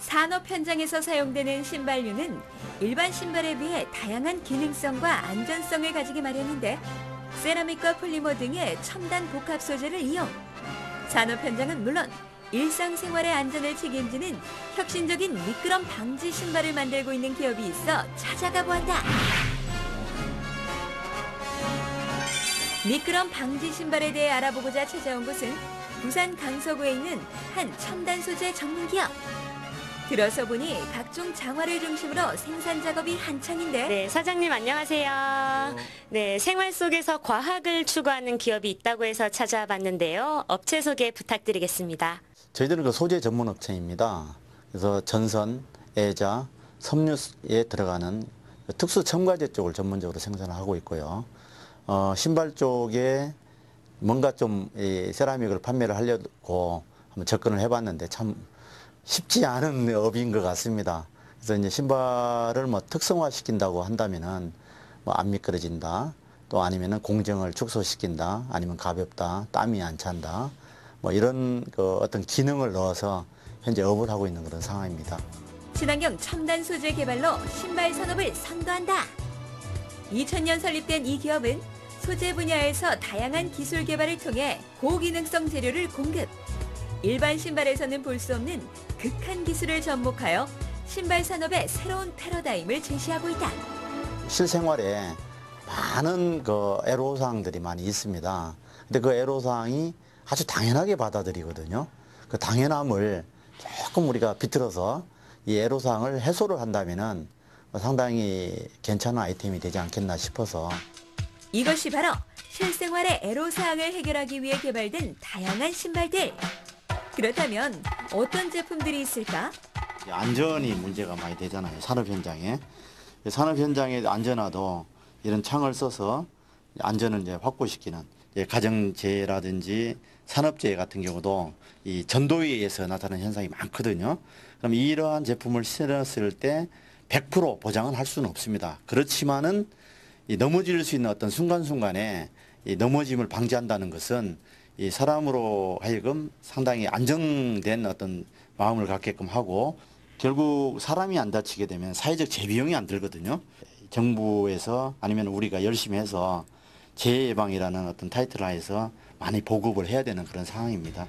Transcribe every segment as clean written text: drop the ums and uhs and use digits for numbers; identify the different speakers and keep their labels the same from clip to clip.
Speaker 1: 산업 현장에서 사용되는 신발류는 일반 신발에 비해 다양한 기능성과 안전성을 가지기 마련인데 세라믹과 폴리머 등의 첨단 복합 소재를 이용. 산업 현장은 물론 일상생활의 안전을 책임지는 혁신적인 미끄럼 방지 신발을 만들고 있는 기업이 있어 찾아가 보았다. 미끄럼 방지 신발에 대해 알아보고자 찾아온 곳은 부산 강서구에 있는 한 첨단 소재 전문 기업. 들어서 보니 각종 장화를 중심으로 생산 작업이 한창인데.
Speaker 2: 네, 사장님 안녕하세요. 네, 생활 속에서 과학을 추구하는 기업이 있다고 해서 찾아봤는데요. 업체 소개 부탁드리겠습니다.
Speaker 3: 저희들은 그 소재 전문 업체입니다. 그래서 전선, 애자, 섬유에 들어가는 특수 첨가제 쪽을 전문적으로 생산을 하고 있고요. 신발 쪽에 뭔가 좀 세라믹을 판매를 하려고 한번 접근을 해봤는데 참 쉽지 않은 업인 것 같습니다. 그래서 이제 신발을 뭐 특성화 시킨다고 한다면은 뭐 안 미끄러진다, 또 아니면은 공정을 축소시킨다, 아니면 가볍다, 땀이 안 찬다, 뭐 이런 그 어떤 기능을 넣어서 현재 업을 하고 있는 그런 상황입니다.
Speaker 1: 친환경 첨단 소재 개발로 신발 산업을 선도한다. 2000년 설립된 이 기업은 소재 분야에서 다양한 기술 개발을 통해 고기능성 재료를 공급. 일반 신발에서는 볼 수 없는 극한 기술을 접목하여 신발 산업의 새로운 패러다임을 제시하고 있다.
Speaker 3: 실생활에 많은 그 애로사항들이 많이 있습니다. 근데 그 애로사항이 아주 당연하게 받아들이거든요. 그 당연함을 조금 우리가 비틀어서 이 애로사항을 해소를 한다면은 상당히 괜찮은 아이템이 되지 않겠나 싶어서.
Speaker 1: 이것이 바로 실생활의 애로사항을 해결하기 위해 개발된 다양한 신발들. 그렇다면 어떤 제품들이 있을까?
Speaker 3: 안전이 문제가 많이 되잖아요. 산업 현장에. 산업 현장의 안전화도 이런 창을 써서 안전을 이제 확보시키는 가정재해라든지 산업재해 같은 경우도 이 전도에 의해서 나타나는 현상이 많거든요. 그럼 이러한 제품을 실었을 때 100% 보장은 할 수는 없습니다. 그렇지만은 이 넘어질 수 있는 어떤 순간순간에 이 넘어짐을 방지한다는 것은 이 사람으로 하여금 상당히 안정된 어떤 마음을 갖게끔 하고, 결국 사람이 안 다치게 되면 사회적 재비용이 안 들거든요. 정부에서 아니면 우리가 열심히 해서 재해 예방이라는 어떤 타이틀 하에서 많이 보급을 해야 되는 그런 상황입니다.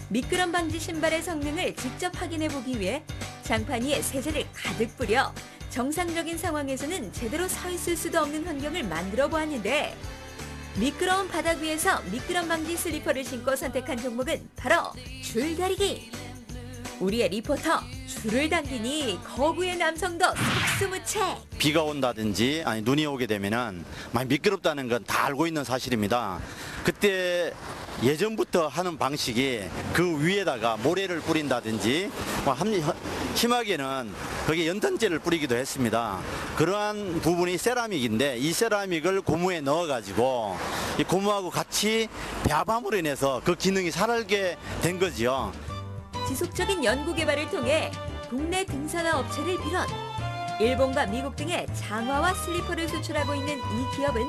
Speaker 1: 미끄럼 방지 신발의 성능을 직접 확인해 보기 위해 장판 위에 세제를 가득 뿌려 정상적인 상황에서는 제대로 서 있을 수도 없는 환경을 만들어 보았는데, 미끄러운 바닥 위에서 미끄럼 방지 슬리퍼를 신고 선택한 종목은 바로 줄다리기. 우리의 리포터 줄을 당기니 거구의 남성도 속수무책.
Speaker 3: 비가 온다든지 아니 눈이 오게 되면은 많이 미끄럽다는 건 다 알고 있는 사실입니다. 그때 예전부터 하는 방식이 그 위에다가 모래를 뿌린다든지 심하게는 거기에 연탄재를 뿌리기도 했습니다. 그러한 부분이 세라믹인데 이 세라믹을 고무에 넣어가지고 이 고무하고 같이 배합함으로 인해서 그 기능이 살게 된 거지요.
Speaker 1: 지속적인 연구 개발을 통해 국내 등산화 업체를 비롯 일본과 미국 등의 장화와 슬리퍼를 수출하고 있는 이 기업은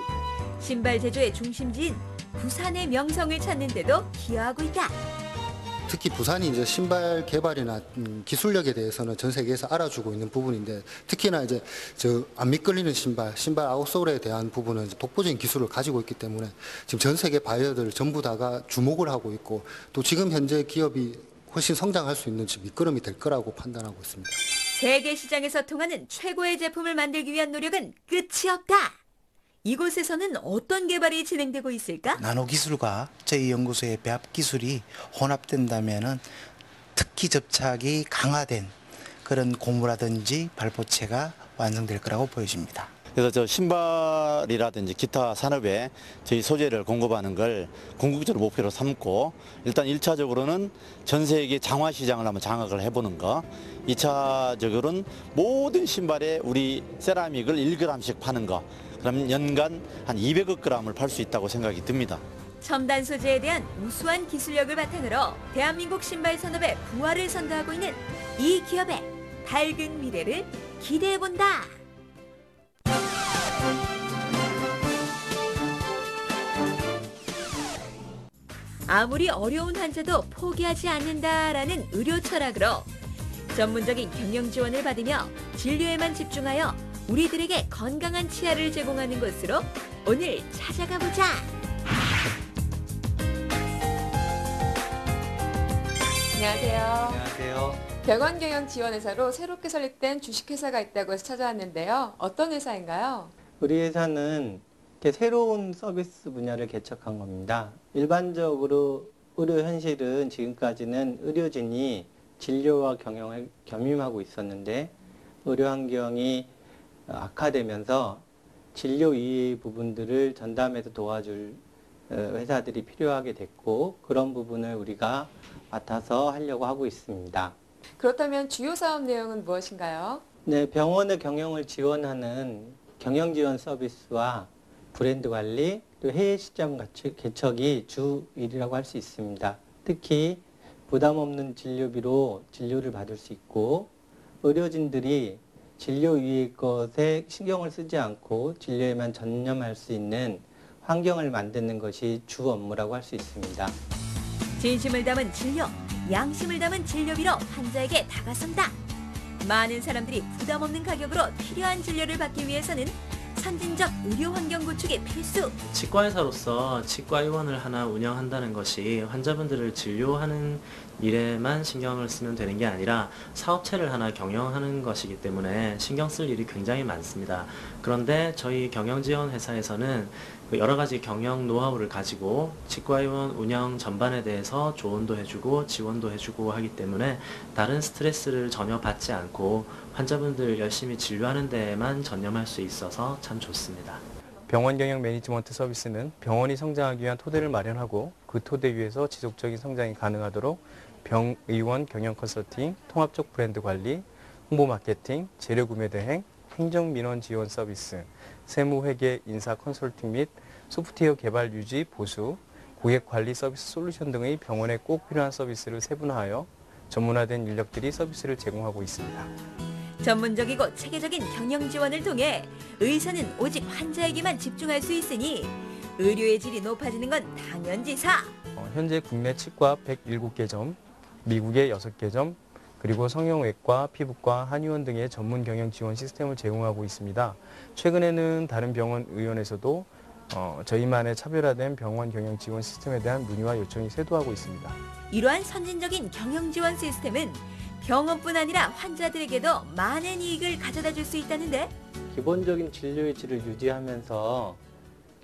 Speaker 1: 신발 제조의 중심지인 부산의 명성을 찾는 데도 기여하고 있다.
Speaker 4: 특히 부산이 이제 신발 개발이나 기술력에 대해서는 전 세계에서 알아주고 있는 부분인데, 특히나 이제 안 미끌리는 신발 아웃솔에 대한 부분은 독보적인 기술을 가지고 있기 때문에 지금 전 세계 바이어들 전부 다가 주목을 하고 있고, 또 지금 현재 기업이 훨씬 성장할 수 있는 밑거름이 될 거라고 판단하고 있습니다.
Speaker 1: 세계 시장에서 통하는 최고의 제품을 만들기 위한 노력은 끝이 없다. 이곳에서는 어떤 개발이 진행되고 있을까?
Speaker 5: 나노 기술과 저희 연구소의 배합 기술이 혼합된다면은 특기 접착이 강화된 그런 고무라든지 발포체가 완성될 거라고 보여집니다.
Speaker 3: 그래서 저 신발이라든지 기타 산업에 저희 소재를 공급하는 걸 궁극적으로 목표로 삼고, 일단 1차적으로는 전 세계 장화 시장을 한번 장악을 해보는 거, 2차적으로는 모든 신발에 우리 세라믹을 1g씩 파는 거, 그럼 연간 한 200억 g을 팔 수 있다고 생각이 듭니다.
Speaker 1: 첨단 소재에 대한 우수한 기술력을 바탕으로 대한민국 신발 산업의 부활을 선도하고 있는 이 기업의 밝은 미래를 기대해본다. 아무리 어려운 환자도 포기하지 않는다라는 의료 철학으로 전문적인 경영 지원을 받으며 진료에만 집중하여 우리들에게 건강한 치아를 제공하는 곳으로 오늘 찾아가 보자.
Speaker 6: 안녕하세요.
Speaker 7: 안녕하세요.
Speaker 6: 병원경영지원회사로 새롭게 설립된 주식회사가 있다고 해서 찾아왔는데요. 어떤 회사인가요?
Speaker 7: 우리 회사는 이렇게 새로운 서비스 분야를 개척한 겁니다. 일반적으로 의료 현실은 지금까지는 의료진이 진료와 경영을 겸임하고 있었는데 의료 환경이 악화되면서 진료 이외의 부분들을 전담해서 도와줄 회사들이 필요하게 됐고 그런 부분을 우리가 맡아서 하려고 하고 있습니다.
Speaker 6: 그렇다면 주요 사업 내용은 무엇인가요?
Speaker 7: 네, 병원의 경영을 지원하는 경영 지원 서비스와 브랜드 관리, 또 해외 시장 개척이 주 일이라고 할 수 있습니다. 특히 부담 없는 진료비로 진료를 받을 수 있고 의료진들이 진료 위의 것에 신경을 쓰지 않고 진료에만 전념할 수 있는 환경을 만드는 것이 주 업무라고 할 수 있습니다.
Speaker 1: 진심을 담은 진료, 양심을 담은 진료비로 환자에게 다가선다. 많은 사람들이 부담 없는 가격으로 필요한 진료를 받기 위해서는 선진적 의료 환경 구축이 필수.
Speaker 8: 치과의사로서 치과의원을 하나 운영한다는 것이 환자분들을 진료하는 일에만 신경을 쓰면 되는 게 아니라 사업체를 하나 경영하는 것이기 때문에 신경 쓸 일이 굉장히 많습니다. 그런데 저희 경영지원회사에서는 여러 가지 경영 노하우를 가지고 치과의원 운영 전반에 대해서 조언도 해주고 지원도 해주고 하기 때문에 다른 스트레스를 전혀 받지 않고 환자분들 열심히 진료하는 데에만 전념할 수 있어서 참 좋습니다.
Speaker 9: 병원 경영 매니지먼트 서비스는 병원이 성장하기 위한 토대를 마련하고 그 토대 위에서 지속적인 성장이 가능하도록 병의원 경영 컨설팅, 통합적 브랜드 관리, 홍보 마케팅, 재료 구매 대행, 행정 민원 지원 서비스, 세무 회계 인사 컨설팅 및 소프트웨어 개발 유지 보수, 고객 관리 서비스 솔루션 등의 병원에 꼭 필요한 서비스를 세분화하여 전문화된 인력들이 서비스를 제공하고 있습니다.
Speaker 1: 전문적이고 체계적인 경영 지원을 통해 의사는 오직 환자에게만 집중할 수 있으니 의료의 질이 높아지는 건 당연지사.
Speaker 9: 현재 국내 치과 107개점, 미국의 6개점, 그리고 성형외과, 피부과, 한의원 등의 전문 경영 지원 시스템을 제공하고 있습니다. 최근에는 다른 병원 의원에서도 저희만의 차별화된 병원 경영 지원 시스템에 대한 문의와 요청이 쇄도하고 있습니다.
Speaker 1: 이러한 선진적인 경영 지원 시스템은 병원뿐 아니라 환자들에게도 많은 이익을 가져다 줄 수 있다는데
Speaker 7: 기본적인 진료의 질을 유지하면서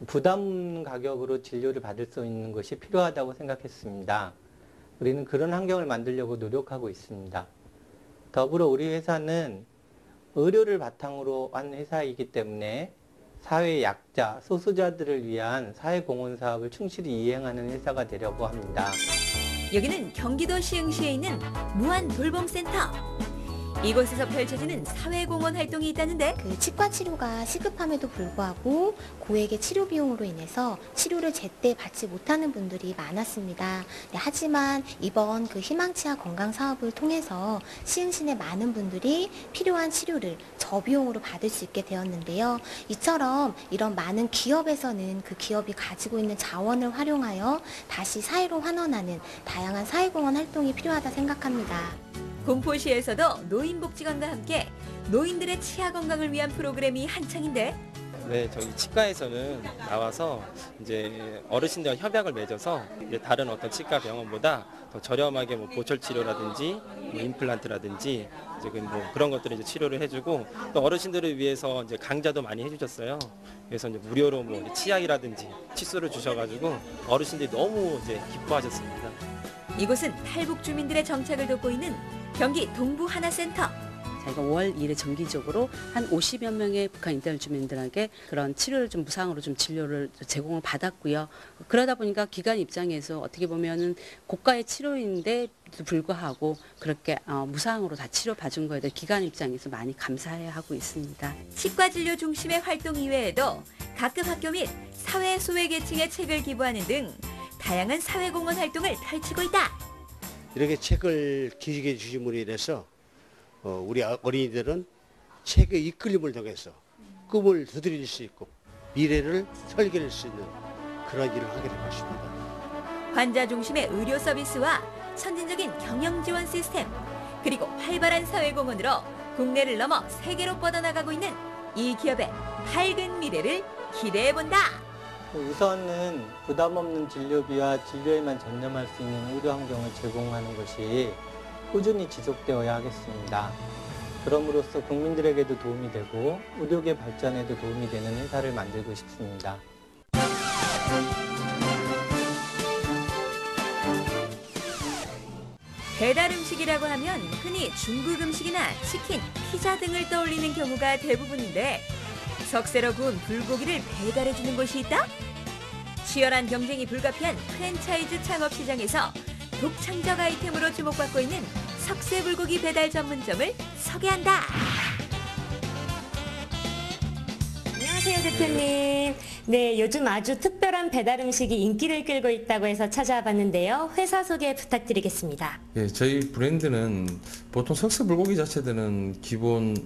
Speaker 7: 부담 가격으로 진료를 받을 수 있는 것이 필요하다고 생각했습니다. 우리는 그런 환경을 만들려고 노력하고 있습니다. 더불어 우리 회사는 의료를 바탕으로 한 회사이기 때문에 사회 약자, 소수자들을 위한 사회공헌 사업을 충실히 이행하는 회사가 되려고 합니다.
Speaker 1: 여기는 경기도 시흥시에 있는 무한돌봄센터. 이곳에서 펼쳐지는 사회공헌 활동이 있다는데
Speaker 10: 그 치과 치료가 시급함에도 불구하고 고액의 치료 비용으로 인해서 치료를 제때 받지 못하는 분들이 많았습니다. 네, 하지만 이번 그 희망치아 건강 사업을 통해서 시흥시 내 많은 분들이 필요한 치료를 저비용으로 받을 수 있게 되었는데요. 이처럼 이런 많은 기업에서는 그 기업이 가지고 있는 자원을 활용하여 다시 사회로 환원하는 다양한 사회공헌 활동이 필요하다 생각합니다.
Speaker 1: 공포시에서도 노인복지관과 함께 노인들의 치아 건강을 위한 프로그램이 한창인데
Speaker 11: 네, 저희 치과에서는 나와서 이제 어르신들과 협약을 맺어서 이제 다른 어떤 치과 병원보다 더 저렴하게 뭐 보철 치료라든지 뭐 임플란트라든지 이제 뭐 그런 것들을 이제 치료를 해주고 또 어르신들을 위해서 이제 강좌도 많이 해주셨어요. 그래서 이제 무료로 뭐 치약이라든지 칫솔을 주셔가지고 어르신들이 너무 이제 기뻐하셨습니다.
Speaker 1: 이곳은 탈북 주민들의 정착을 돕고 있는 경기 동부하나센터.
Speaker 12: 저희가 월 1회 정기적으로 한 50여 명의 북한 인터넷 주민들에게 그런 치료를 좀 무상으로 좀 진료를 제공을 받았고요. 그러다 보니까 기관 입장에서 어떻게 보면은 고가의 치료인데 불구하고 그렇게 무상으로 다 치료 받은 거에 대해 기관 입장에서 많이 감사해 하고 있습니다.
Speaker 1: 치과 진료 중심의 활동 이외에도 각급 학교 및 사회 소외계층의 책을 기부하는 등 다양한 사회공헌 활동을 펼치고 있다.
Speaker 13: 이렇게 책을 기증해 주심으로 인해서 우리 어린이들은 책의 이끌림을 통해서 꿈을 두드릴 수 있고 미래를 설계할 수 있는 그런 일을 하게 될 것입니다.
Speaker 1: 환자 중심의 의료 서비스와 선진적인 경영 지원 시스템, 그리고 활발한 사회공헌으로 국내를 넘어 세계로 뻗어나가고 있는 이 기업의 밝은 미래를 기대해본다.
Speaker 7: 우선은 부담 없는 진료비와 진료에만 전념할 수 있는 의료 환경을 제공하는 것이 꾸준히 지속되어야 하겠습니다. 그럼으로써 국민들에게도 도움이 되고 의료계 발전에도 도움이 되는 회사를 만들고 싶습니다.
Speaker 1: 배달 음식이라고 하면 흔히 중국 음식이나 치킨, 피자 등을 떠올리는 경우가 대부분인데 석쇠로 구운 불고기를 배달해주는 곳이 있다? 치열한 경쟁이 불가피한 프랜차이즈 창업 시장에서 독창적 아이템으로 주목받고 있는 석쇠 불고기 배달 전문점을 소개한다.
Speaker 2: 안녕하세요, 대표님. 네, 요즘 아주 특별한 배달 음식이 인기를 끌고 있다고 해서 찾아와 봤는데요. 회사 소개 부탁드리겠습니다.
Speaker 14: 예, 저희 브랜드는 보통 석쇠 불고기 자체들은 기본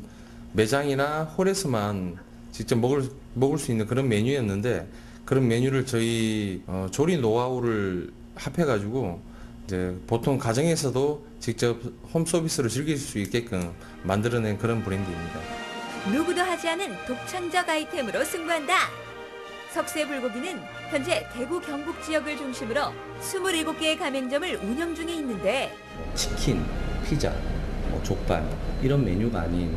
Speaker 14: 매장이나 홀에서만 직접 먹을 수 있는 그런 메뉴였는데 그런 메뉴를 저희 조리 노하우를 합해가지고 이제 보통 가정에서도 직접 홈 서비스로 즐길 수 있게끔 만들어낸 그런 브랜드입니다.
Speaker 1: 누구도 하지 않은 독창적 아이템으로 승부한다. 석쇠 불고기는 현재 대구 경북 지역을 중심으로 27개의 가맹점을 운영 중에 있는데
Speaker 15: 치킨, 피자, 족발 이런 메뉴가 아닌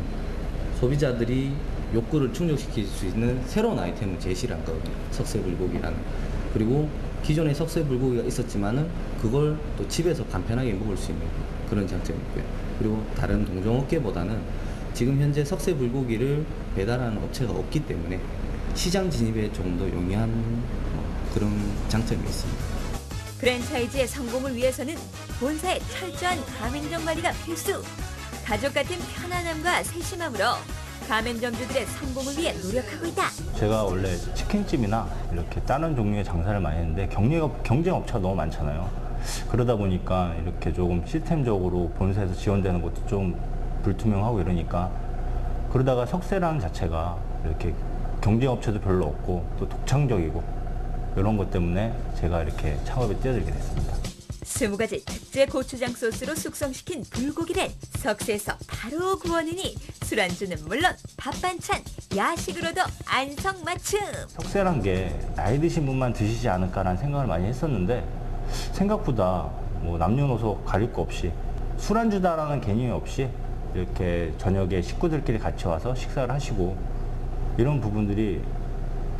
Speaker 15: 소비자들이 욕구를 충족시킬 수 있는 새로운 아이템을 제시를 한 거거든요. 석쇠 불고기라는. 그리고 기존에 석쇠 불고기가 있었지만은 그걸 또 집에서 간편하게 먹을 수 있는 그런 장점이 있고요. 그리고 다른 동종업계보다는 지금 현재 석쇠 불고기를 배달하는 업체가 없기 때문에 시장 진입에 조금 더 용이한 그런 장점이 있습니다.
Speaker 1: 프랜차이즈의 성공을 위해서는 본사의 철저한 가맹점 관리가 필수. 가족 같은 편안함과 세심함으로 가맹점주들의 성공을 위해 노력하고 있다.
Speaker 16: 제가 원래 치킨집이나 이렇게 다른 종류의 장사를 많이 했는데 경쟁 업체가 너무 많잖아요. 그러다 보니까 이렇게 조금 시스템적으로 본사에서 지원되는 것도 좀 불투명하고 이러니까 그러다가 석쇠라는 자체가 이렇게 경쟁 업체도 별로 없고 또 독창적이고 이런 것 때문에 제가 이렇게 창업에 뛰어들게 됐습니다.
Speaker 1: 20가지 특제 고추장 소스로 숙성시킨 불고기를 석쇠에서 바로 구워내니 술안주는 물론 밥 반찬, 야식으로도 안성맞춤.
Speaker 16: 석쇠란 게 나이 드신 분만 드시지 않을까라는 생각을 많이 했었는데 생각보다 뭐 남녀노소 가릴 거 없이 술안주다라는 개념이 없이 이렇게 저녁에 식구들끼리 같이 와서 식사를 하시고 이런 부분들이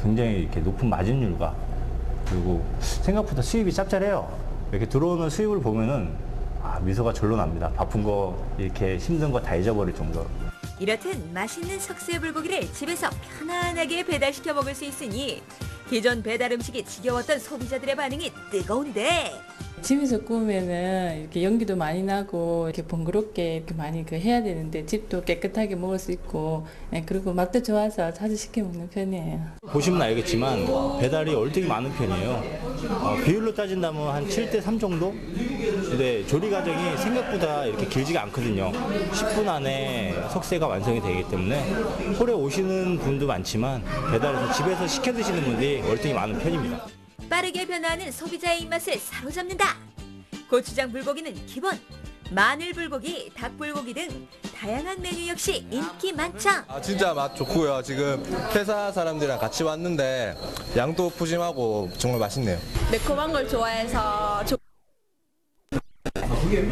Speaker 16: 굉장히 이렇게 높은 마진율과 그리고 생각보다 수입이 짭짤해요. 이렇게 들어오는 수입을 보면은 미소가 절로 납니다. 바쁜 거 이렇게 힘든 거 다 잊어버릴 정도로.
Speaker 1: 이렇듯 맛있는 석쇠 불고기를 집에서 편안하게 배달시켜 먹을 수 있으니 기존 배달 음식이 지겨웠던 소비자들의 반응이 뜨거운데
Speaker 17: 집에서 구우면은 이렇게 연기도 많이 나고 이렇게 번거롭게 이렇게 많이 해야 되는데 집도 깨끗하게 먹을 수 있고 그리고 맛도 좋아서 자주 시켜 먹는 편이에요.
Speaker 16: 보시면 알겠지만 배달이 얼등이 많은 편이에요. 비율로 따진다면 한 7대3 정도? 근데 조리 과정이 생각보다 이렇게 길지가 않거든요. 10분 안에 석쇠가 완성이 되기 때문에 홀에 오시는 분도 많지만 배달해서 집에서 시켜 드시는 분들이 월등히 많은 편입니다.
Speaker 1: 빠르게 변화하는 소비자의 입맛을 사로잡는다. 고추장 불고기는 기본, 마늘 불고기, 닭 불고기 등 다양한 메뉴 역시 인기 만점.
Speaker 18: 진짜 맛 좋고요. 지금 회사 사람들이랑 같이 왔는데 양도 푸짐하고 정말 맛있네요.
Speaker 19: 매콤한 걸 좋아해서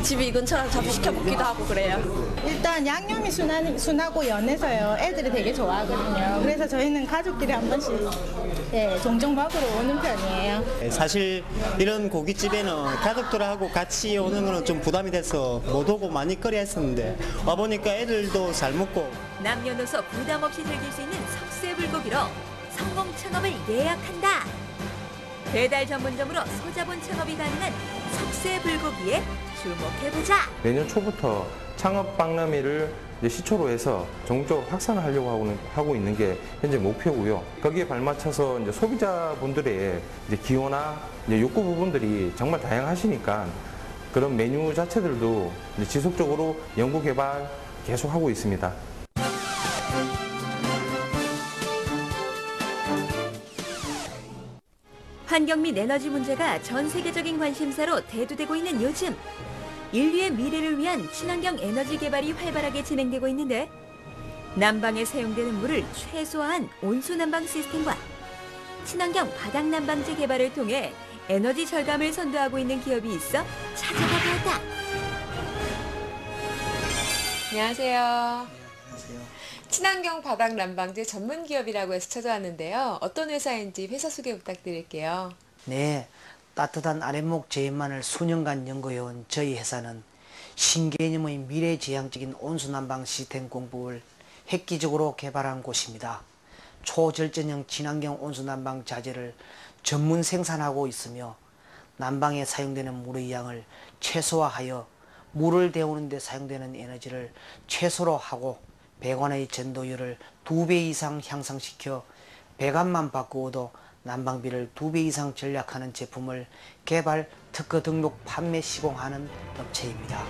Speaker 19: 집이 이 근처라서 자주 시켜 먹기도 하고 그래요.
Speaker 20: 일단 양념이 순하고 연해서요. 애들이 되게 좋아하거든요. 그래서 저희는 가족들이 한 번씩 종종 먹으러 오는 편이에요.
Speaker 21: 사실 이런 고깃집에는 가족들하고 같이 오는 거는 좀 부담이 돼서 못 오고 많이 꺼려 했었는데 와보니까 애들도 잘 먹고
Speaker 1: 남녀노소 부담 없이 즐길 수 있는 석쇠 불고기로 성공 창업을 예약한다. 배달 전문점으로 소자본 창업이 가능한 석쇠 불고기에 주목해보자.
Speaker 14: 내년 초부터 창업 박람회를 시초로 해서 전국적으로 확산을 하려고 하고 있는 게 현재 목표고요. 거기에 발맞춰서 이제 소비자분들의 이제 기호나 이제 욕구 부분들이 정말 다양하시니까 그런 메뉴 자체들도 이제 지속적으로 연구 개발 계속하고 있습니다.
Speaker 1: 환경 및 에너지 문제가 전 세계적인 관심사로 대두되고 있는 요즘 인류의 미래를 위한 친환경 에너지 개발이 활발하게 진행되고 있는데 난방에 사용되는 물을 최소화한 온수 난방 시스템과 친환경 바닥 난방재 개발을 통해 에너지 절감을 선도하고 있는 기업이 있어 찾아가 보았다.
Speaker 6: 안녕하세요. 친환경 바닥 난방재 전문 기업이라고 해서 찾아왔는데요. 어떤 회사인지 회사 소개 부탁드릴게요.
Speaker 4: 네, 따뜻한 아랫목 제인만을 수년간 연구해온 저희 회사는 신개념의 미래지향적인 온수난방 시스템 공법을 획기적으로 개발한 곳입니다. 초절전형 친환경 온수난방 자재를 전문 생산하고 있으며 난방에 사용되는 물의 양을 최소화하여 물을 데우는 데 사용되는 에너지를 최소로 하고 배관의 전도율을 2배 이상 향상시켜 배관만 바꾸어도 난방비를 2배 이상 절약하는 제품을 개발, 특허 등록, 판매, 시공하는 업체입니다.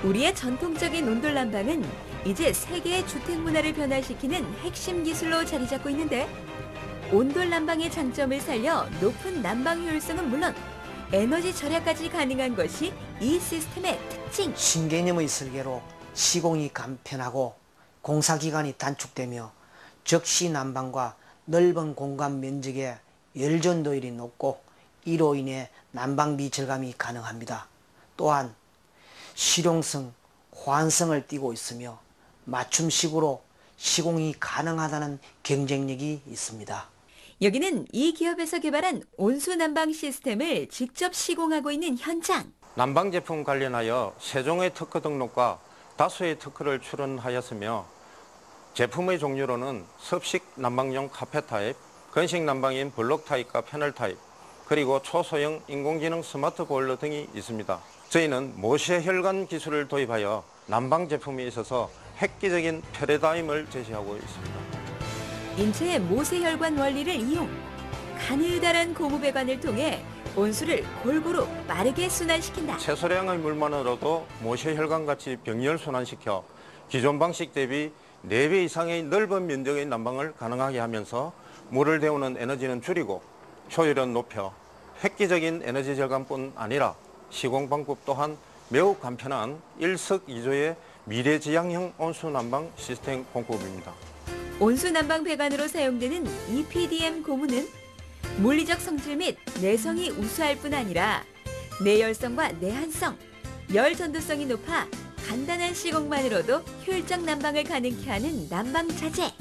Speaker 1: 우리의 전통적인 온돌 난방은 이제 세계의 주택 문화를 변화시키는 핵심 기술로 자리 잡고 있는데 온돌 난방의 장점을 살려 높은 난방 효율성은 물론 에너지 절약까지 가능한 것이 이 시스템의 특징.
Speaker 4: 신개념의 설계로 시공이 간편하고 공사기간이 단축되며 적시 난방과 넓은 공간 면적의 열전도율이 높고 이로 인해 난방비 절감이 가능합니다. 또한 실용성, 호환성을 띠고 있으며 맞춤식으로 시공이 가능하다는 경쟁력이 있습니다.
Speaker 1: 여기는 이 기업에서 개발한 온수 난방 시스템을 직접 시공하고 있는 현장.
Speaker 22: 난방 제품 관련하여 3종의 특허 등록과 5의 특허를 출원하였으며 제품의 종류로는 습식 난방용 카펫 타입, 건식 난방인 블록 타입과 패널 타입, 그리고 초소형 인공지능 스마트 보일러 등이 있습니다. 저희는 모세 혈관 기술을 도입하여 난방 제품에 있어서 획기적인 패러다임을 제시하고 있습니다.
Speaker 1: 인체의 모세혈관 원리를 이용 가느다란 고무배관을 통해 온수를 골고루 빠르게 순환시킨다.
Speaker 22: 최소량의 물만으로도 모세혈관같이 병렬 순환시켜 기존 방식 대비 4배 이상의 넓은 면적의 난방을 가능하게 하면서 물을 데우는 에너지는 줄이고 효율은 높여 획기적인 에너지 절감뿐 아니라 시공 방법 또한 매우 간편한 일석이조의 미래지향형 온수 난방 시스템 공법입니다.
Speaker 1: 온수 난방 배관으로 사용되는 EPDM 고무는 물리적 성질 및 내성이 우수할 뿐 아니라 내열성과 내한성, 열 전도성이 높아 간단한 시공만으로도 효율적 난방을 가능케 하는 난방 자재.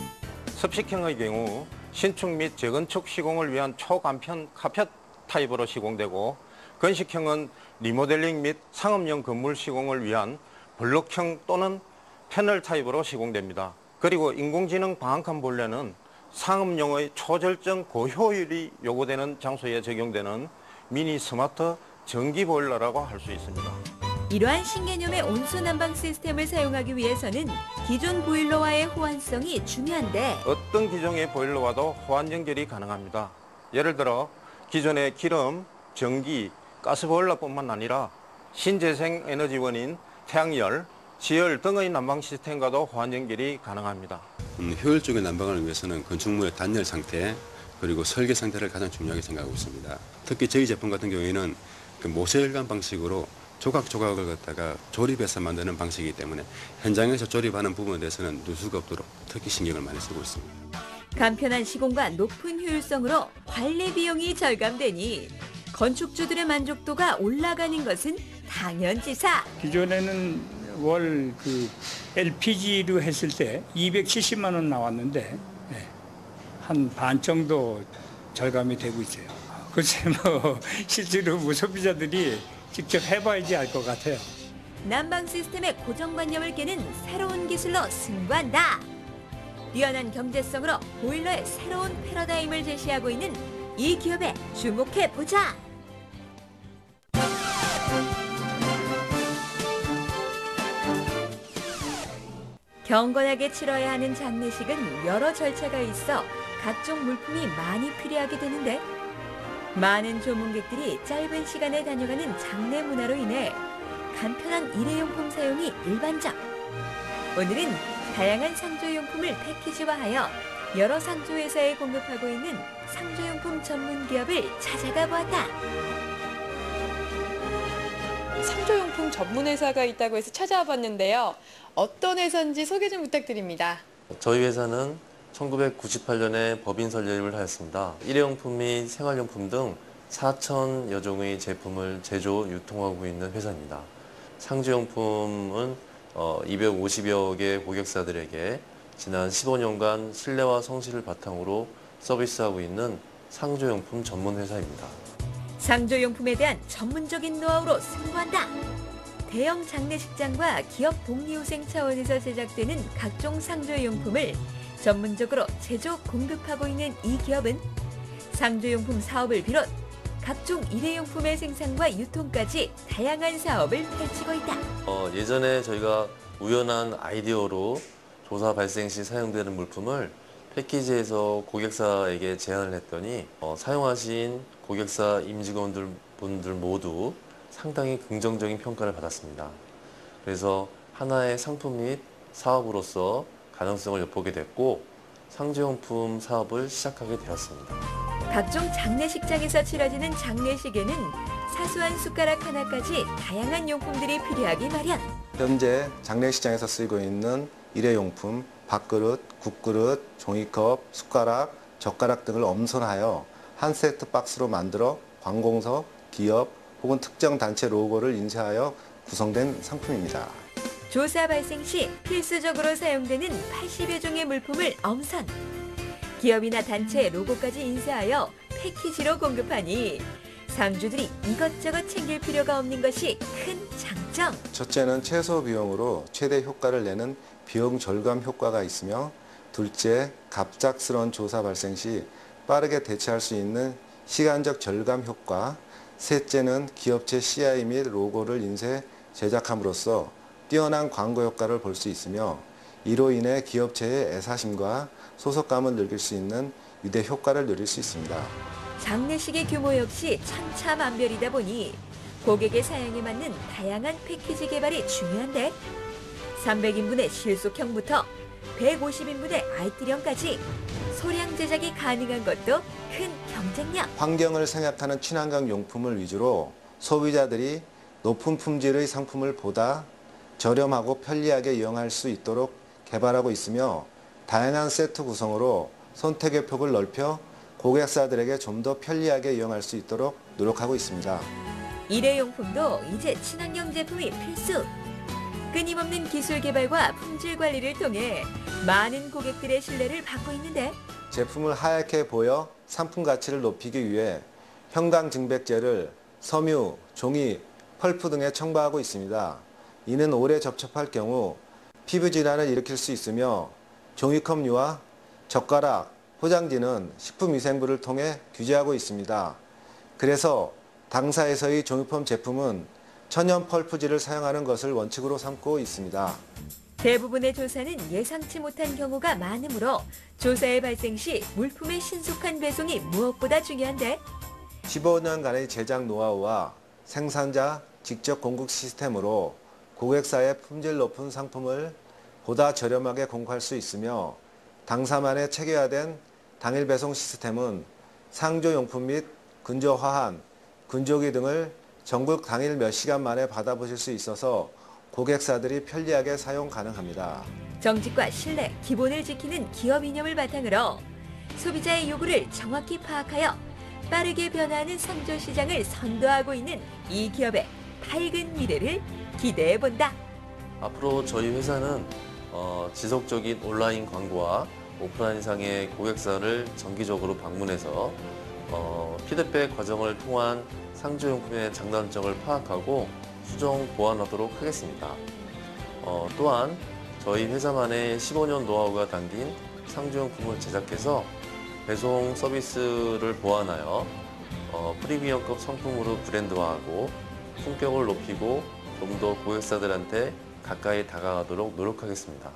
Speaker 22: 습식형의 경우 신축 및 재건축 시공을 위한 초간편 카펫 타입으로 시공되고 건식형은 리모델링 및 상업용 건물 시공을 위한 블록형 또는 패널 타입으로 시공됩니다. 그리고 인공지능 방한칸 보일러는 상업용의 초절정 고효율이 요구되는 장소에 적용되는 미니 스마트 전기 보일러라고 할 수 있습니다.
Speaker 1: 이러한 신개념의 온수 난방 시스템을 사용하기 위해서는 기존 보일러와의 호환성이 중요한데
Speaker 22: 어떤 기종의 보일러와도 호환 연결이 가능합니다. 예를 들어 기존의 기름, 전기, 가스 보일러뿐만 아니라 신재생 에너지원인 태양열, 지열 등의 난방 시스템과도 호환 연결이 가능합니다.
Speaker 23: 효율적인 난방을 위해서는 건축물의 단열 상태 그리고 설계 상태를 가장 중요하게 생각하고 있습니다. 특히 저희 제품 같은 경우에는 그 모세혈관 방식으로 조각조각을 갖다가 조립해서 만드는 방식이기 때문에 현장에서 조립하는 부분에 대해서는 누수가 없도록 특히 신경을 많이 쓰고 있습니다.
Speaker 1: 간편한 시공과 높은 효율성으로 관리 비용이 절감되니 건축주들의 만족도가 올라가는 것은 당연지사.
Speaker 24: 기존에는 월 LPG로 했을 때 270만 원 나왔는데 한 반 정도 절감이 되고 있어요. 글쎄 뭐 실제로 소비자들이 직접 해봐야지 알 것 같아요.
Speaker 1: 난방 시스템의 고정관념을 깨는 새로운 기술로 승부한다. 뛰어난 경제성으로 보일러의 새로운 패러다임을 제시하고 있는 이 기업에 주목해보자. 경건하게 치러야 하는 장례식은 여러 절차가 있어 각종 물품이 많이 필요하게 되는데 많은 조문객들이 짧은 시간에 다녀가는 장례 문화로 인해 간편한 일회용품 사용이 일반적. 오늘은 다양한 상조용품을 패키지화하여 여러 상조회사에 공급하고 있는 상조용품 전문 기업을 찾아가 보았다.
Speaker 6: 상조용품 전문 회사가 있다고 해서 찾아와 봤는데요. 어떤 회사인지 소개 좀 부탁드립니다.
Speaker 3: 저희 회사는 1998년에 법인 설립을 하였습니다. 일회용품 및 생활용품 등 4,000여 종의 제품을 제조, 유통하고 있는 회사입니다. 상조용품은 250여 개 고객사들에게 지난 15년간 신뢰와 성실을 바탕으로 서비스하고 있는 상조용품 전문 회사입니다.
Speaker 1: 상조용품에 대한 전문적인 노하우로 승부한다. 대형 장례식장과 기업 복리후생 차원에서 제작되는 각종 상조용품을 전문적으로 제조, 공급하고 있는 이 기업은 상조용품 사업을 비롯 각종 일회용품의 생산과 유통까지 다양한 사업을 펼치고 있다.
Speaker 3: 예전에 저희가 우연한 아이디어로 조사 발생 시 사용되는 물품을 패키지에서 고객사에게 제안을 했더니 사용하신 고객사 임직원들 분들 모두 상당히 긍정적인 평가를 받았습니다. 그래서 하나의 상품 및 사업으로서 가능성을 엿보게 됐고 상조용품 사업을 시작하게 되었습니다.
Speaker 1: 각종 장례식장에서 치러지는 장례식에는 사소한 숟가락 하나까지 다양한 용품들이 필요하기 마련.
Speaker 5: 현재 장례식장에서 쓰이고 있는 일회용품, 밥그릇, 국그릇, 종이컵, 숟가락, 젓가락 등을 엄선하여 한 세트 박스로 만들어 관공서, 기업 혹은 특정 단체 로고를 인쇄하여 구성된 상품입니다.
Speaker 1: 조사 발생 시 필수적으로 사용되는 80여 종의 물품을 엄선. 기업이나 단체 로고까지 인쇄하여 패키지로 공급하니 상주들이 이것저것 챙길 필요가 없는 것이 큰 장점.
Speaker 5: 첫째는 최소 비용으로 최대 효과를 내는 비용 절감 효과가 있으며, 둘째, 갑작스러운 조사 발생 시 빠르게 대처할 수 있는 시간적 절감 효과, 셋째는 기업체 CI 및 로고를 인쇄 제작함으로써 뛰어난 광고 효과를 볼 수 있으며, 이로 인해 기업체의 애사심과 소속감을 느낄 수 있는 유대 효과를 누릴 수 있습니다.
Speaker 1: 장례식의 규모 역시 천차만별이다 보니 고객의 사양에 맞는 다양한 패키지 개발이 중요한데 300인분의 실속형부터 150인분의 알뜰형까지 소량 제작이 가능한 것도 큰 경쟁력.
Speaker 5: 환경을 생각하는 친환경 용품을 위주로 소비자들이 높은 품질의 상품을 보다 저렴하고 편리하게 이용할 수 있도록 개발하고 있으며, 다양한 세트 구성으로 선택의 폭을 넓혀 고객사들에게 좀 더 편리하게 이용할 수 있도록 노력하고 있습니다.
Speaker 1: 일회용품도 이제 친환경 제품이 필수. 끊임없는 기술 개발과 품질 관리를 통해 많은 고객들의 신뢰를 받고 있는데
Speaker 5: 제품을 하얗게 보여 상품 가치를 높이기 위해 형광증백제를 섬유, 종이, 펄프 등에 첨가하고 있습니다. 이는 오래 접촉할 경우 피부 질환을 일으킬 수 있으며, 종이컵류와 젓가락, 포장지는 식품위생부를 통해 규제하고 있습니다. 그래서 당사에서의 종이품 제품은 천연 펄프질을 사용하는 것을 원칙으로 삼고 있습니다.
Speaker 1: 대부분의 조사는 예상치 못한 경우가 많으므로 조사의 발생 시 물품의 신속한 배송이 무엇보다 중요한데
Speaker 5: 15년간의 제작 노하우와 생산자 직접 공급 시스템으로 고객사의 품질 높은 상품을 보다 저렴하게 공급할 수 있으며, 당사만의 체계화된 당일 배송 시스템은 상조용품 및 근조화한, 근조기 등을 전국 당일 몇 시간 만에 받아보실 수 있어서 고객사들이 편리하게 사용 가능합니다.
Speaker 1: 정직과 신뢰, 기본을 지키는 기업 이념을 바탕으로 소비자의 요구를 정확히 파악하여 빠르게 변화하는 상조 시장을 선도하고 있는 이 기업의 밝은 미래를 기대해본다.
Speaker 3: 앞으로 저희 회사는 지속적인 온라인 광고와 오프라인상의 고객사를 정기적으로 방문해서 피드백 과정을 통한 상조용품의 장단점을 파악하고 수정 보완하도록 하겠습니다. 또한 저희 회사만의 15년 노하우가 담긴 상조용품을 제작해서 배송 서비스를 보완하여 프리미엄급 상품으로 브랜드화하고 품격을 높이고 좀 더 고객사들한테 가까이 다가가도록 노력하겠습니다.